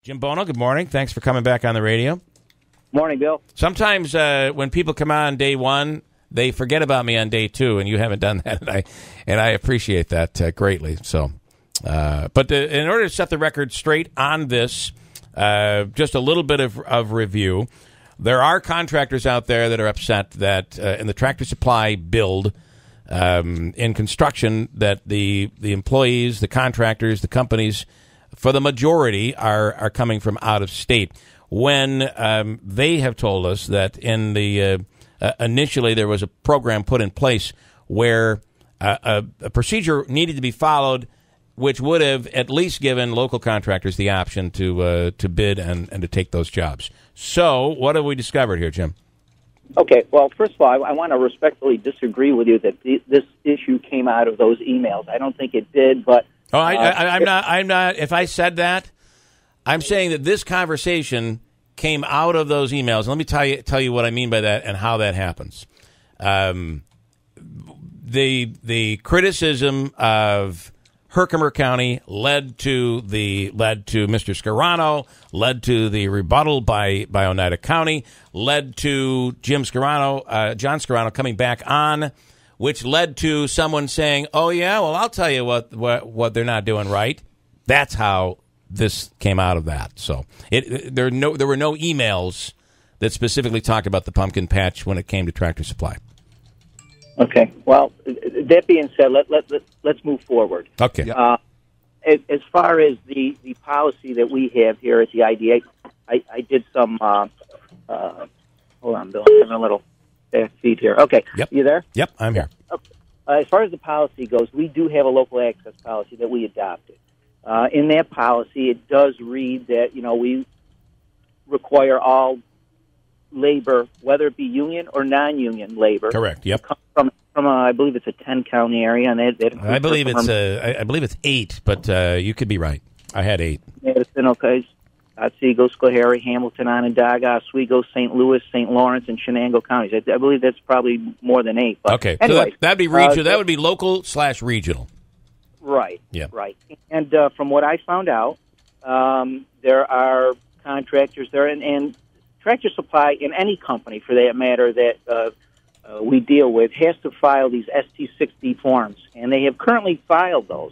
Jim Bono, good morning. Thanks for coming back on the radio. Morning, Bill. Sometimes when people come on day one, they forget about me on day two, and you haven't done that, and I appreciate that greatly. So, but in order to set the record straight on this, just a little bit of review. There are contractors out there that are upset that in the Tractor Supply build in construction that the employees, the contractors, the companies, for the majority, are coming from out of state. When they have told us that in the initially there was a program put in place where a procedure needed to be followed, which would have at least given local contractors the option to bid and to take those jobs. So, what have we discovered here, Jim? Okay. Well, first of all, I want to respectfully disagree with you that this issue came out of those emails. I don't think it did, but. Oh, I'm not. If I said that, I'm saying that this conversation came out of those emails. Let me tell you what I mean by that and how that happens. The criticism of Herkimer County led to Mr. Scarano, led to the rebuttal by Oneida County, led to John Scarano coming back on, which led to someone saying, "Oh yeah, well I'll tell you what they're not doing right." That's how this came out of that. So there were no emails that specifically talked about the pumpkin patch when it came to Tractor Supply. Okay. Well, that being said, let's move forward. Okay. As far as the policy that we have here at the IDA, I did some. Hold on, Bill. I'm having a little backseat here. Okay. Yep. You there? Yep, I'm here. Okay. As far as the policy goes, we do have a local access policy that we adopted. In that policy, it does read that we require all labor, whether it be union or non-union labor. Correct. Yep. From I believe it's a 10-county area, and I believe it's 8, but you could be right. I had 8. Madison, okay. Otsego, Schoharie, Hamilton, Onondaga, Oswego, St. Louis, St. Lawrence, and Shenango counties. I believe that's probably more than 8. But okay, anyway, so that'd be regional. That would be local/regional. Right. Yeah. Right. And from what I found out, there are contractors there, and Tractor Supply, in any company for that matter that we deal with, has to file these ST60 forms, and they have currently filed those.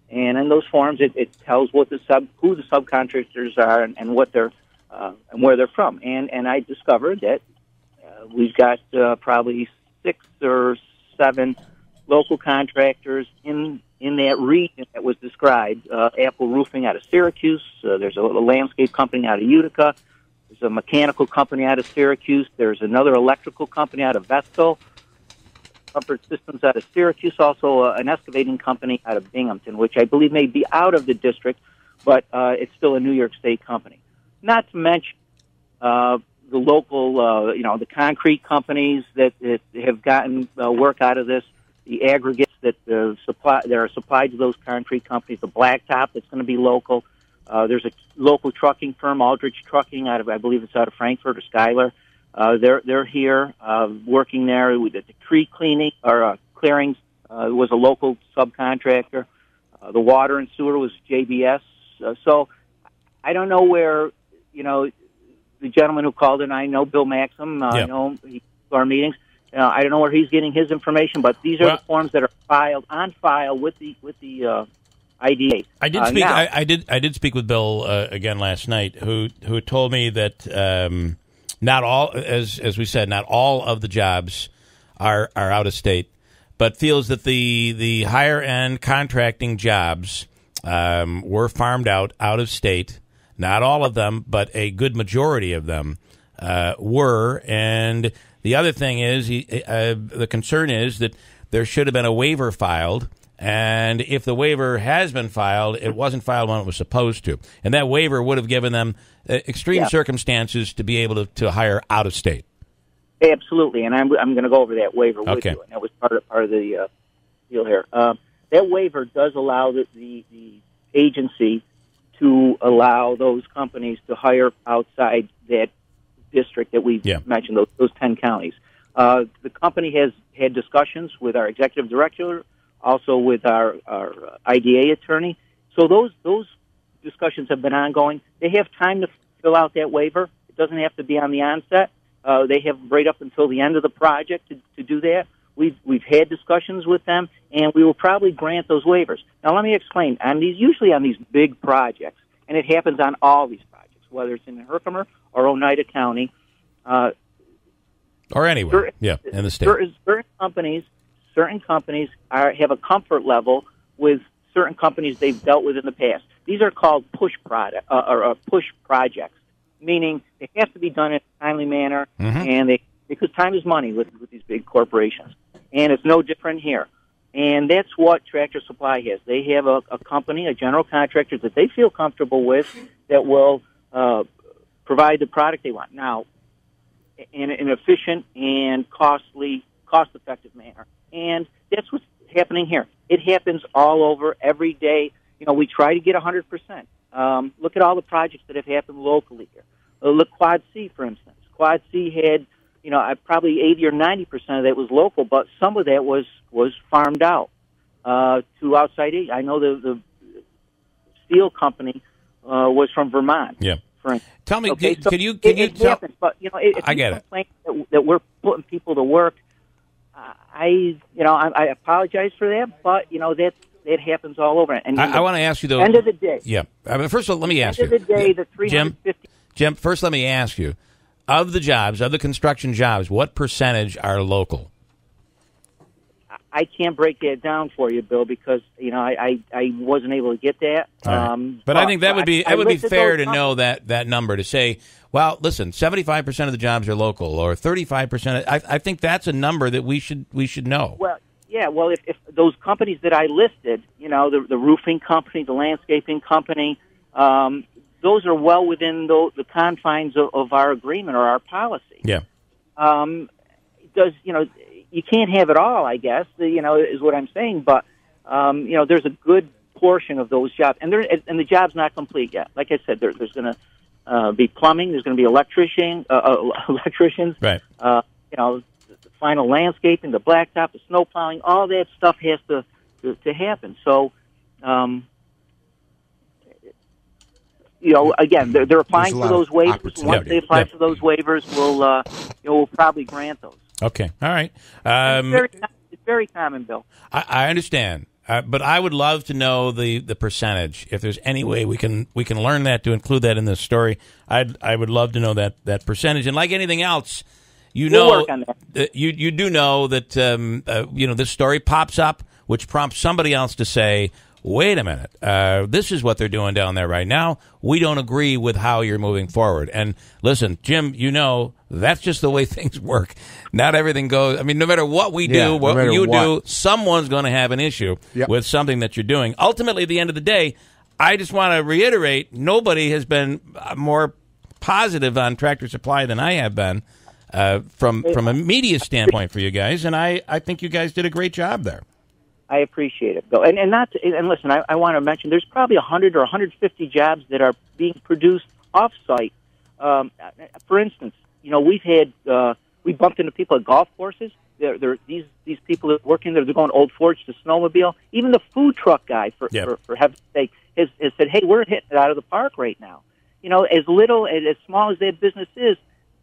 And in those forms, it tells who the subcontractors are and what they're and where they're from. And I discovered that we've got probably 6 or 7 local contractors in that region that was described. Apple Roofing out of Syracuse. There's a landscape company out of Utica. There's a mechanical company out of Syracuse. There's another electrical company out of Vestal. Comfort Systems out of Syracuse, also an excavating company out of Binghamton, which I believe may be out of the district, but it's still a New York State company. Not to mention the local, the concrete companies that have gotten work out of this, the aggregates that are supplied to those concrete companies, the blacktop that's going to be local. There's a local trucking firm, Aldrich Trucking, I believe it's out of Frankfurt or Schuyler. They're here working there. The tree cleaning or clearings was a local subcontractor. The water and sewer was JBS. So I don't know where the gentleman who called in. I know Bill Maxim. I know he goes to our meetings. I don't know where he's getting his information, but these are the forms that are on file with the IDA. I did speak. I did speak with Bill again last night, who told me that. Not all, as we said, not all of the jobs are out of state, but feels that the higher end contracting jobs were farmed out of state. Not all of them, but a good majority of them were. And the other thing is, the concern is that there should have been a waiver filed. And if the waiver has been filed, it wasn't filed when it was supposed to. And that waiver would have given them extreme circumstances to be able to hire out of state. Absolutely, and I'm going to go over that waiver with you, and that was part of the deal here. That waiver does allow the agency to allow those companies to hire outside that district that we mentioned, those 10 counties. The company has had discussions with our executive director, also with our IDA attorney. So those discussions have been ongoing. They have time to fill out that waiver. It doesn't have to be on the onset. They have right up until the end of the project to do that. We've had discussions with them, and we will probably grant those waivers. Now, let me explain. Usually on these big projects, and it happens on all these projects, whether it's in Herkimer or Oneida County, or anywhere, in the state. Certain companies have a comfort level with certain companies they've dealt with in the past. These are called push projects, meaning they have to be done in a timely manner, and because time is money with these big corporations. And it's no different here. And that's what Tractor Supply has. They have a company, a general contractor that they feel comfortable with that will provide the product they want. Now, in an efficient and cost-effective manner. And that's what's happening here. It happens all over every day. We try to get 100%. Look at all the projects that have happened locally here. Look, Quad C, for instance. Quad C had, probably 80 or 90% of that was local, but some of that was farmed out to outside aid. I know the steel company was from Vermont. Yeah. Tell me, okay, can you tell? Happens, but if I get it. That we're putting people to work, I apologize for that, but that happens all over. And I want to ask you though. End of the day. Yeah. First of all, let me ask you. End of the day, the 350. Jim, first let me ask you, of the construction jobs, what percentage are local? I can't break that down for you, Bill, because I wasn't able to get that. But I think that would be fair to know that number, to say, well, listen, 75% of the jobs are local, or 35%. I think that's a number that we should know. Well, yeah. Well, if those companies that I listed, the roofing company, the landscaping company, those are well within the confines of our agreement or our policy. Yeah. You can't have it all, I guess, is what I'm saying. But, there's a good portion of those jobs. And the job's not complete yet. Like I said, there's going to be plumbing. There's going to be electricians. Right. The final landscaping, the blacktop, the snow plowing, all that stuff has to happen. So, again, they're applying for those waivers. Once they apply for those waivers, we'll probably grant those. Okay, all right. It's very common, Bill. I understand, but I would love to know the percentage. If there's any way we can learn that, to include that in this story, I would love to know that percentage. And like anything else, we'll work on that. You do know that this story pops up, which prompts somebody else to say, wait a minute, this is what they're doing down there right now. We don't agree with how you're moving forward. And listen, Jim, that's just the way things work. Not everything goes. I mean, no matter what we do, what you do, someone's going to have an issue with something that you're doing. Ultimately, at the end of the day, I just want to reiterate, nobody has been more positive on Tractor Supply than I have been from a media standpoint for you guys. And I think you guys did a great job there. I appreciate it, Bill. And listen, I want to mention there's probably 100 or 150 jobs that are being produced off-site. For instance, we bumped into people at golf courses. These people that are working there, they're going Old Forge to snowmobile. Even the food truck guy, for heaven's sake, has said, "Hey, we're hitting it out of the park right now." As little, as small as that business is,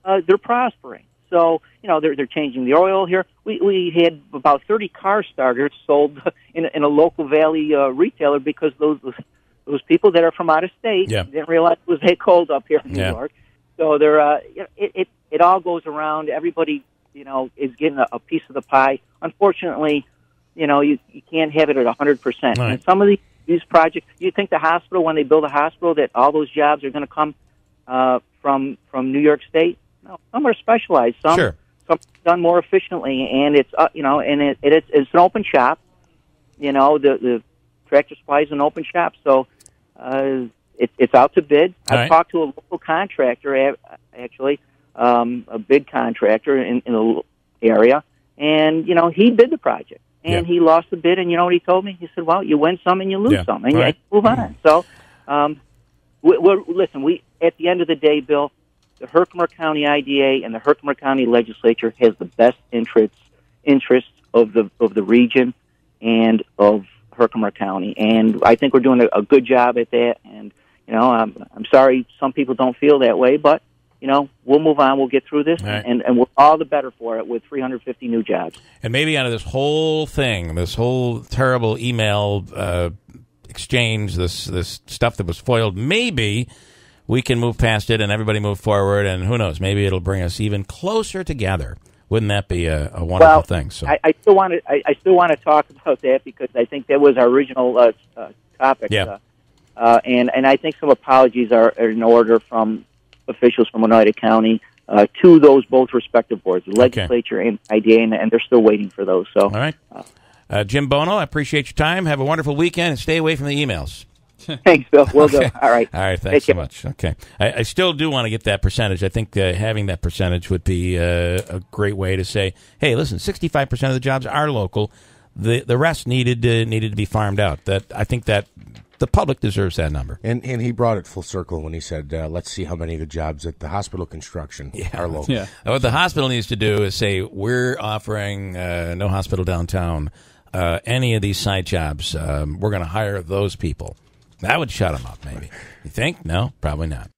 they're prospering. So, they're changing the oil here. We had about 30 car starters sold in a local valley retailer because those people that are from out of state didn't realize it was that cold up here in New York. So it all goes around. Everybody, is getting a piece of the pie. Unfortunately, you can't have it at 100%. Right. And some of these projects, you think the hospital, when they build a hospital, that all those jobs are going to come from New York State? No, some are specialized. Some done more efficiently, and it's it's an open shop. The Tractor Supply is an open shop, so it's out to bid. I've talked to a local contractor, actually, a big contractor in the area, and he bid the project, and he lost the bid. And you know what he told me? He said, "Well, you win some and you lose some, and you move on." So, listen. At the end of the day, Bill, the Herkimer County IDA and the Herkimer County Legislature has the best interests of the region and of Herkimer County, and I think we're doing a good job at that. And I'm sorry some people don't feel that way, but we'll move on. We'll get through this, right. and we're all the better for it with 350 new jobs. And maybe out of this whole thing, this whole terrible email exchange, this stuff that was foiled, maybe we can move past it and everybody move forward, and who knows, maybe it'll bring us even closer together. Wouldn't that be a wonderful thing? So I still want to talk about that because I think that was our original topic. Yeah. And I think some apologies are in order from officials from Oneida County to those both respective boards, the legislature and IDA, and they're still waiting for those. So, all right. Jim Bono, I appreciate your time. Have a wonderful weekend and stay away from the emails. Thanks, Bill. We'll go. All right. All right. Thanks so much. Okay. I still do want to get that percentage. I think having that percentage would be a great way to say, hey, listen, 65% of the jobs are local. The rest needed to be farmed out. I think that the public deserves that number. And he brought it full circle when he said, let's see how many of the jobs at the hospital construction are local. Yeah. What the hospital needs to do is say, we're offering no hospital downtown, any of these side jobs. We're going to hire those people. That would shut them up, maybe. You think? No, probably not.